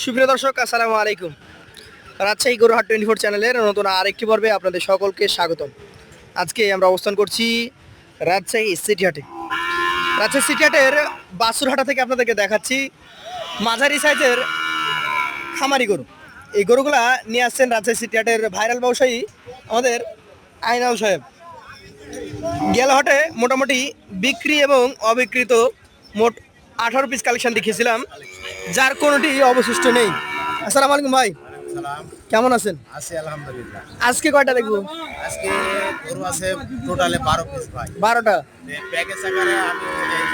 সুপ্রিয় দর্শক, আসসালামু আলাইকুম। রাজশাহী গরুহাট 24 চ্যানেলের নতুন আরেকটি পর্বে আপনাদের সকলকে স্বাগতম। আজকে আমরা অবস্থান করছি রাজশাহী সিটি হাটে। রাজশাহী সিটি হাটের বাসুরহাটা থেকে আপনাদেরকে দেখাচ্ছি মাঝারি সাইজের খামারি গরু। এই গরুগুলা নিয়ে আসছেন রাজশাহী সিটি হাটের ভাইরাল ব্যবসায়ী আমাদের আইনাল সাহেব। গেল হাটে মোটামুটি বিক্রি এবং অবিকৃত মোট 18 পিস কালেকশন দেখিয়েছিলাম, যার কোনোটি অবশিষ্ট নেই। আসসালামু আলাইকুম ভাই, সালাম। কেমন আছেন? আছি আলহামদুলিল্লাহ। আজকে কয়টা দেখবো? আজকে গরু আছে টোটালে 12 পিস ভাই। 12টা। প্যাকেজ আকারে আমি এই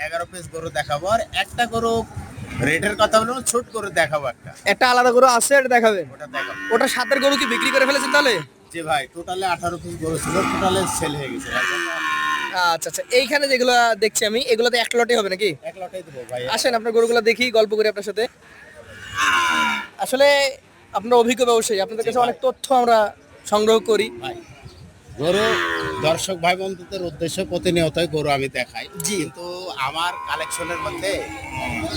11 পিস গরু দেখাবো, আর একটা গরু রেটের কথা বলবো, ছোট গরু দেখাবো একটা। একটা আলাদা গরু আছে, এটা দেখাবেন? ওটা দেখাবো। ওটা সাতের গরু কি বিক্রি করে ফেলেছেন তাহলে? জি ভাই, টোটালে 18 পিস গরু ছিল, টোটালে সেল হয়ে গেছে ভাই। আচ্ছা আচ্ছা, এইখানে যেগুলো দেখছি আমি, এগুলোতে এক লটে হবে নাকি? এক লটাই দেবো ভাই। আসেন আপনার গরুগুলো দেখি, গল্প করি আপনার সাথে। আসলে আপনার অভিজ্ঞ ব্যবসায়ী, আপনাদের কাছে অনেক তথ্য আমরা সংগ্রহ করি। ভাই গরু দর্শক ভাই বন্ধুদের উদ্দেশ্যে প্রতিনিয়তই গরু আমি দেখাই, জি। কিন্তু আমার কালেকশনের মধ্যে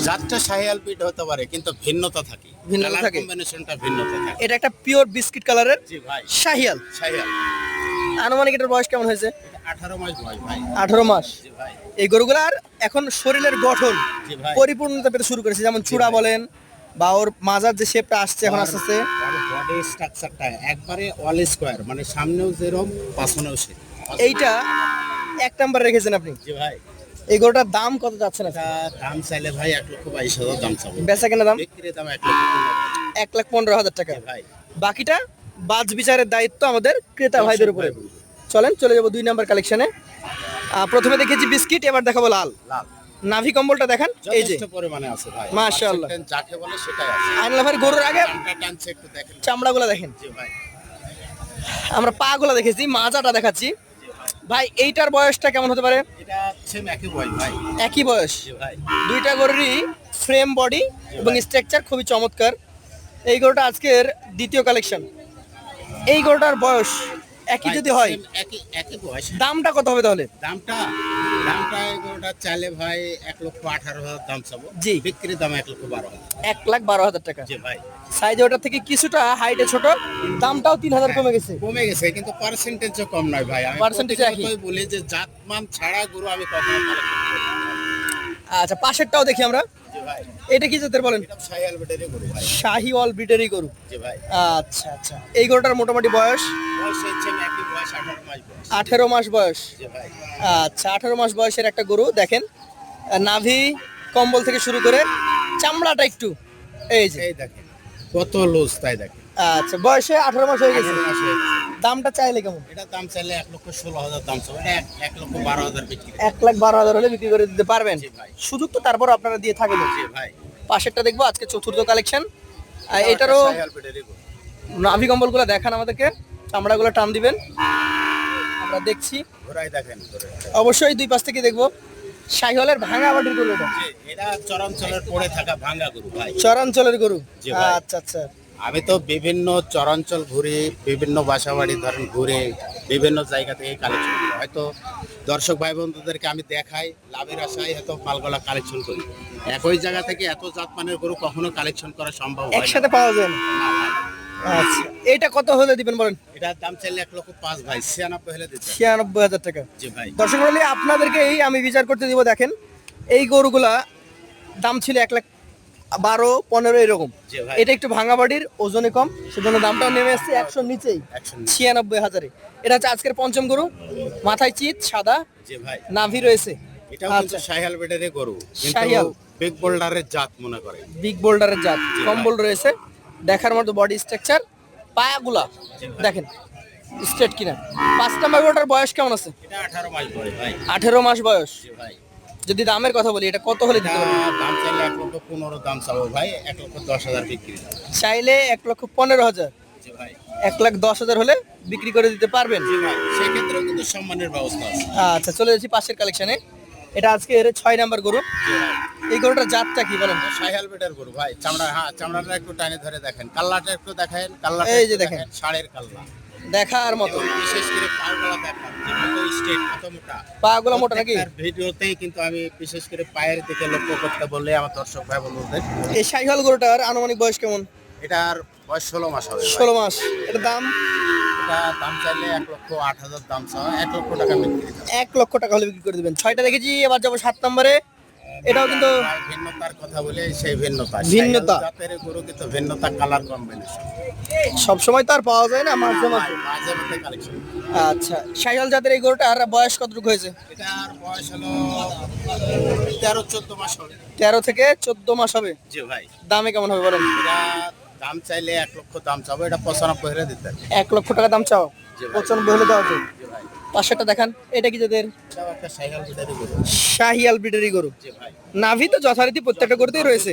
চারটা শাহিয়াল পিট হতে পারে, কিন্তু ভিন্নতা থাকে, ভিন্নতা কালার থাকে। কম্বিনেশনটা ভিন্নতা থাকে। এটা একটা পিওর বিস্কিট কালারের জি ভাই, শাহিয়াল। শাহিয়াল। আনুমানিক এটার বয়স কেমন হয়েছে? 18 মাস বয়স ভাই। 18 মাস। জি ভাই। এই গরুগুলার এখন শরীরের গঠন জি ভাই। পরিপূর্ণতা পেতে শুরু করেছে, যেমন চূড়া ভাই। বলেন বা ওর মাজার যে শেপটা আসছে এখন আস্তে আস্তে। বডি স্ট্রাকচারটা একবারে অল স্কয়ার, মানে সামনেও যেরকম পাশনেও সে। এইটা এক নাম্বার রেখেছেন আপনি। জি ভাই। এই গরুটার দাম কত যাচ্ছে না? এটা দাম চাইলে ভাই 1,22,000 দাম চাবো। বেচা কেনা দাম বিক্রি দাম 1,15,000। 1,15,000 টাকা। জি ভাই। বাকিটা বাজ বিচারের দায়িত্ব আমাদের ক্রেতা ভাইদের উপরে। চলেন চলে যাবো 2 নাম্বার কালেকশনে। প্রথমে দেখেছি বিস্কিট, এবার দেখাবো লাল। লাভ নাভি কম্বলটা দেখান। এই যে যথেষ্ট পরিমাণে আছে ভাই। মাশাআল্লাহ। পার্সেন্টেজ যাকে বলে সেটাই আছে। আইনাল ভাইয়ের গরুর আগে চামড়া টানছে, একটু দেখেন। চামড়াগুলো দেখেন। জি ভাই। আমরা পা গুলা দেখেছি, মাজাটা দেখাচ্ছি। ভাই এইটার বয়সটা কেমন হতে পারে? এটা সেম একই বয়স ভাই। একই বয়স। জি ভাই। দুইটা গরুরই ফ্রেম বডি এবং স্ট্রাকচার খুবই চমৎকার। এই গরুটা আজকের দ্বিতীয় কালেকশন। এই গরুটার বয়স একই ভাই, যদি হয়, same একই একই বয়স। দামটা কত হবে তাহলে? দামটা দামটা এগুলোটা চাইলে ভাই 1,18,000 দাম চাবো। জি। বিক্রি দাম 1,12,000। 1,12,000 টাকা। জি ভাই। সাইজে ওটার থেকে কিছুটা হাইটে ছোট, দামটাও 3,000 কমে গেছে। কমে গেছে, কিন্তু পার্সেন্টেজও কম নয় ভাই। আমি Percentage একই। প্রতিনিয়তই বলি যে জাতমান ছাড়া গরু আমি কখনো কালেকশন করি না। আচ্ছা, পাশেরটাও দেখি আমরা। জি ভাই। এটা কি জাতের বলেন? এটা শাহিয়াল বেটেরই গরু ভাই। শাহিওয়াল ব্রিডেরই গরু। জি ভাই। আচ্ছা আচ্ছা, এই গরুটার মোটামুটি বয়স বয়স হচ্ছে একই বয়স, 18 মাস বয়স। 18 মাস বয়স। জি ভাই। আচ্ছা, 18 মাস বয়সের একটা গরু দেখেন। নাভি কম্বল থেকে শুরু করে চামড়াটা একটু এই যে। এই দেখেন কত লুজ, তাই দেখেন। আচ্ছা, বয়সে 18 মাস হয়ে গেছে। 18 মাস হয়ে গেছে। দামটা চাইলে কেমন? এটা দাম চাইলে 1,16,000 দাম চাবো। এটা 1,12,000 বিক্রি। 1,12,000 হলে বিক্রি করে দিতে পারবেন। জি ভাই। সুযোগ তো তারপর আপনারা দিয়ে থাকেন। জি ভাই। পাশেরটা দেখবো আজকে চতুর্থ কালেকশন। এটারও শাহিয়াল বেটেরই গরু। নাভি কম্বলগুলো দেখান আমাদেরকে, চামড়াগুলো টান দিবেন, আমরা দেখছি। ঘোড়াই দেখেন ঘোড়াই। অবশ্যই দুই পাশ থেকে দেখবো। শাহিওয়ালের ভাঙা বাটির গরু এটা, জি, এটা চরাঞ্চলের পড়ে থাকা ভাঙ্গা গরু ভাই। চরাঞ্চলের গরু। জি ভাই। আচ্ছা আচ্ছা। আমি তো বিভিন্ন চরাঞ্চল ঘুরে, বিভিন্ন বাসাবাড়ি ধরেন ঘুরে, বিভিন্ন জায়গা থেকে কালেকশন করি। হয়তো দর্শক ভাই বন্ধুদেরকে আমি দেখাই, লাভের আশায় হয়তো মালগুলা কালেকশন করি। একই জায়গা থেকে এত জাতমানের গরু কখনো কালেকশন করা সম্ভব হয় না। একসাথে পাওয়া যায় না। না ভাই। আচ্ছা, এটা কত হলে দিবেন বলেন? এটার দাম চাইলে 1,05,000 ভাই, 96 হলে দিতে হবে। 96,000 টাকা। জি ভাই। দর্শক মণ্ডলী, আপনাদেরকেই আমি বিচার করতে দিব। দেখেন, এই গরুগুলা দাম ছিল 1,12,15 এরকম। জি ভাই। এটা একটু ভাঙা বাড়ির, ওজনে কম, সেজন্য দামটাও নেমে এসছে 100 নিচেই, 96,000-এ। এটা হচ্ছে আজকের পঞ্চম গরু। মাথায় চিত সাদা, জি ভাই। নাভি রয়েছে। এটাও কিন্তু আচ্ছা, শাহিয়াল বেটেরই গরু, কিন্তু শাহিয়াল। বিগ বোল্ডারের জাত মনে করে। বিগ বোল্ডারের জাত, জি ভাই। কম্বল রয়েছে, দেখার মতো বডি স্ট্রাকচার, পায়াগুলা জি ভাই। দেখেন স্ট্রেট কিনা। 5 নাম্বার গরুটার বয়স কেমন আছে? এটা 18 মাস বয়স ভাই। 18 মাস বয়স। জি ভাই। যদি দামের কথা বলি, এটা কত হলে এটা দিতে পারবেন? দাম চাইলে 1,15,000 দাম চাবো ভাই, 1,10,000 বিক্রি দাম। চাইলে 1,15,000, জি ভাই। 1,10,000 হলে বিক্রি করে দিতে পারবেন। জি ভাই, সেক্ষেত্রেও কিন্তু সম্মানের ব্যবস্থা আছে। আচ্ছা, চলে যাচ্ছি পাশের কালেকশনে। এটা আজকে 6 নাম্বার গরু। জি ভাই। এই গরুটার জাতটা কি বলেন? শাহিয়াল বেটের গরু ভাই। চামড়াটা একটু টানে ধরে দেখেন, কাল্লাটা একটু দেখেন, কাল্লাটা এই যে একটু দেখেন। ষাঁড়ের কাল্লা। দেখার মতো। এবং বিশেষ করে পাগুলা দেখেন, কত স্টেট কত মোটা পাগুলো মোটা নাকি? প্রত্যেকটার ভিডিওতেই কিন্তু আমি বিশেষ করে পায়ের দিকে লক্ষ্য করতে বললে আমার দর্শক ভাই বন্ধুদের এই শাহিওয়াল গরুটার আনুমানিক বয়স কেমন? এটার বয়স 16 মাস হবে ভাই। 16 মাস। এটার দাম? এটা দাম চাইলে 1,08,000 দাম চাওয়া, 1 লক্ষ টাকা বিক্রি দাম। 1 লক্ষ টাকা হলে বিক্রি করে দিবেন। 6টা দেখেছি, এবার যাবো 7 নম্বরে। এটাও কিন্তু ভাই ভিন্নতার কথা বলে সেই ভিন্নতা ভিন্নতা। শাহিওয়াল জাতের গরু কিন্তু ভিন্নতা কালার কম্বিনেশন সব সময় তো আর পাওয়া যায় না, মাঝে মাঝে। মাঝে মধ্যে কালেকশন। আচ্ছা, শাহিওয়াল জাতের এই গরুটার বয়স কতটুকু হয়েছে? এটার বয়স হলো 13-14 মাস হবে। 13 থেকে 14 মাস হবে। জি ভাই। দামে কেমন হবে বলেন? এটা দাম চাইলে 1 লক্ষ দাম চাবো, এটা 95 হলে দিতে হবে। 1 লক্ষ টাকা দাম চাও, জি ভাই। 95 হলে দেওয়া যায়। জি ভাই। পাশেরটা দেখান, এটা কি যাদের? এটাও একটা শাহিওয়াল বিটারি গরু। শাহিয়াল ব্রিডেরই গরু। জি ভাই। নাভি তো যথারীতি প্রত্যেকটা গরুতেই রয়েছে।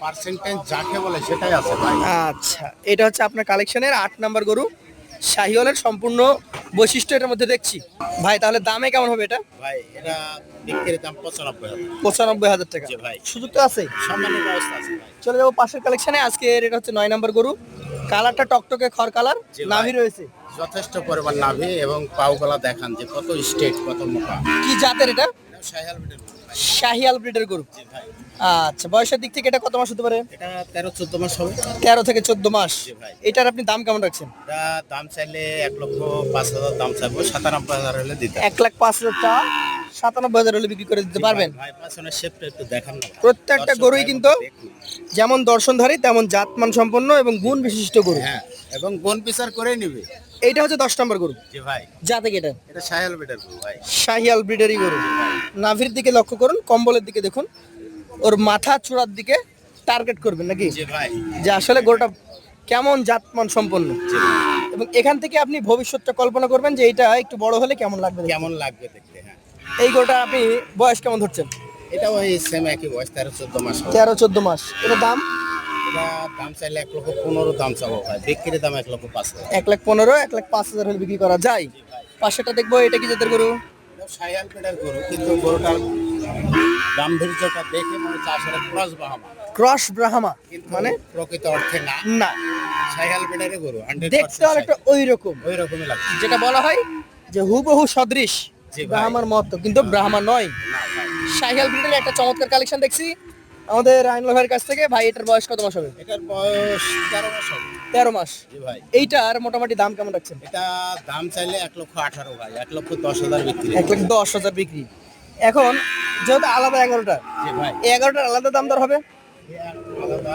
পার্সেন্টেজ যাকে বলে সেটাই আছে ভাই। আচ্ছা, এটা হচ্ছে আপনার কালেকশনের 8 নাম্বার গরু। শাহিওয়ালের সম্পূর্ণ বৈশিষ্ট্য এটার মধ্যে দেখছি। ভাই তাহলে দামে কেমন হবে এটা? ভাই এটা বিক্রির দাম 95,000। 95,000 টাকা। জি ভাই। সুযোগ তো আছে। সামান্য ব্যবস্থা আছে ভাই। চলে যাবো পাশের কালেকশনে। আজকে এটা হচ্ছে 9 নাম্বার গরু। কালারটা টকটকে খড় কালার, জি ভাই। নাভি রয়েছে। যথেষ্ট পরিমাণ নাভি এবং পাউগলা দেখান যে কত স্টেট কত মোটা। কি জাতের এটা? এটা শাহিওয়াল বিটের গরু ভাই। শাহিয়াল ব্রিডের গরু। জি ভাই। আচ্ছা, বয়সের দিক থেকে এটা কত মাস হতে পারে? এটা 13-14 মাস হবে। 13 থেকে 14 মাস। জি ভাই। এটার আপনি দাম কেমন রাখছেন? এটা দাম চাইলে 1,05,000 দাম চাইবো, 97,000 হলে দিতে হবে। 1,05,000 টাকা, 97,000 হলে বিক্রি করে দিতে জি পারবেন। ভাই, ভাই পাঁচনের শেপটা একটু দেখান না ভাই। প্রত্যেকটা দর্শক গরুই ভাই কিন্তু দেখুন। যেমন দর্শনধারী তেমন জাতমান সম্পন্ন এবং গুণ বিশিষ্ট গরু। হ্যাঁ, এবং বোন বিচার করে নিবে। এইটা হচ্ছে 10 নম্বর গরু। জি ভাই। জাতে কি এটা? এটা শাহিওয়াল বিটের গরু ভাই। শাহিয়াল ব্রিডেরই গরু। নাভির দিকে লক্ষ্য করুন, কম্বলের দিকে দেখুন, ওর মাথা চূড়ার দিকে টার্গেট করবেন নাকি, জি ভাই। যে আসলে গরুটা কেমন জাতমান সম্পন্ন। জি ভাই। এবং এখান থেকে আপনি ভবিষ্যৎটা কল্পনা করবেন যে এটা একটু বড় হলে কেমন লাগবে দেখতে। কেমন লাগবে দেখতে। হ্যাঁ, এই গরুটা আপনি বয়স কেমন ধরছেন? এটা ওই সেম একই বয়স, 13-14 মাস হবে। 13-14 মাস। এটার দাম? এটা দাম চাইলে 1,15,000 দাম চাবো ভাই, বিক্রির দাম 1,05,000। 1,15,000, 1,05,000 হলে বিক্রি করা যায়। পাশেটা দেখবো, এটা কি জাতের গরু? এটা শাহিওয়াল বিটের গরু, কিন্তু গরুটার গাম্ভীর্যটা দেখে মনে হচ্ছে আসলে ক্রস বাহামা, ক্রস ব্রাহ্মা কিন্তু মানে প্রকৃত অর্থে না। না, শাহিওয়াল বিটের গরু 100% দেখতে অনেকটা ওই রকম, ওই রকমই লাগছে। যেটা বলা হয় যে হুবহু সদৃশ জি ভাই। ব্রাহ্মার মতো, কিন্তু ব্রাহ্মা নয়। না ভাই, শাহিয়াল ব্রিডের একটা চমৎকার কালেকশন দেখছি আমাদের আইনুল ভাইয়ের কাছ থেকে। ভাই এটার বয়স কত মাস হবে? এটার বয়স 13 মাস হবে। 13 মাস। জি ভাই। এইটার মোটামুটি দাম কেমন রাখছেন? এটা দাম চাইলে 1,18,000 ভাই, 1,10,000 বিক্রি। 1,10,000 বিক্রি। এখন যেহেতু আলাদা 11টা, জি ভাই। এই 11টার আলাদা দাম দর হবে আলাদা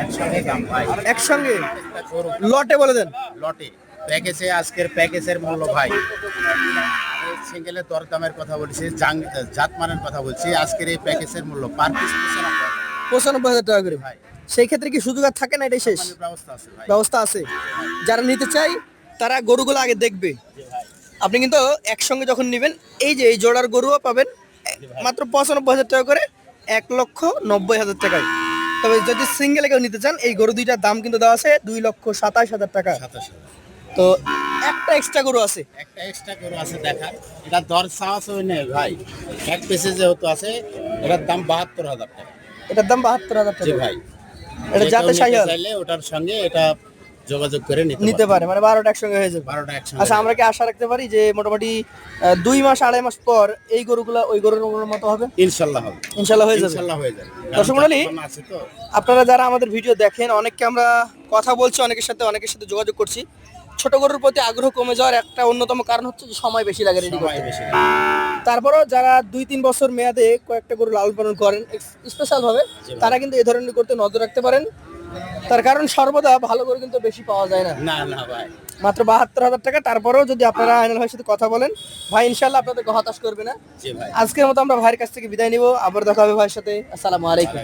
একসঙ্গে দাম ভাই। একসঙ্গে একটা গরু লটে বলে দেন। লটে প্যাকেজে, আজকের প্যাকেজের মূল্য ভাই, সিঙ্গেলের দরদামের কথা বলছি, জাতমানের কথা বলছি। আজকের এই প্যাকেজের মূল্য পার পিস 95,000 টাকা করে। ভাই। সেই ক্ষেত্রে কি সুযোগ আর থাকে না? এটাই শেষ মানে ব্যবস্থা আছে ভাই। ব্যবস্থা আছে। যারা নিতে চাই তারা গরুগুলো আগে দেখবে। জি ভাই। আপনি কিন্তু একসঙ্গে যখন নেবেন, এই যে এই জোড়ার গরুও পাবেন মাত্র 95,000 টাকা করে, 1,90,000 টাকায়। তবে যদি সিঙ্গেল কেউ নিতে চান, এই গরু দুইটার দাম কিন্তু দেওয়া আছে 2,27,000 টাকা। 27,000। তো একটা এক্সট্রা গরু আছে। একটা এক্সট্রা গরু আছে দেখার, এটা দর চাওয়া চই নেই ভাই, এক পিসে যেহেতু আছে, এটার দাম 72,000 টাকা। এটার দাম 72,000 জি টাকা। ভাই। এটা যে জাতে কেউ নিতে শাহিওয়াল চাইলে ওটার সঙ্গে এটা যোগাযোগ করে নিতে নিতে পারে। পারে, মানে 12টা একসঙ্গে হয়ে যাবে। 12টা একসঙ্গে। আচ্ছা, আমরা কি আশা রাখতে পারি যে মোটামুটি 2 মাস 2.5 মাস পর এই গরুগুলা ওই গরুর মতো হবে? ইনশাল্লাহ হবে। ইনশাল্লাহ হয়ে যাবে। ইনশাল্লাহ হয়ে যাবে। দর্শক মণ্ডলী, কারণ আছে তো। আপনারা যারা আমাদের ভিডিও দেখেন, অনেককে আমরা কথা বলছি, অনেকের সাথে যোগাযোগ করছি। ছোট গরুর প্রতি আগ্রহ কমে যাওয়ার একটা অন্যতম কারণ হচ্ছে যে সময় বেশি লাগে রেডি সময় করতে। বেশি। তারপরেও যারা 2-3 বছর মেয়াদে কয়েকটা গরু লালন পালন করেন স্পেশাল ভাবে, তারা কিন্তু এই ধরনের করতে নজর রাখতে পারেন। তার কারণ সর্বদা ভালো গরু কিন্তু বেশি পাওয়া যায় না। না না ভাই। মাত্র 72,000 টাকা। তারপরেও যদি আপনারা আইনুল ভাইয়ের সাথে কথা বলেন, ভাই ইনশাল্লাহ আপনাদেরকে হতাশ করবে না। জি ভাই। আজকের মতো আমরা ভাইয়ের কাছ থেকে বিদায় নিব, আবার দেখা হবে ভাইয়ের সাথে। আসসালামু আলাইকুম।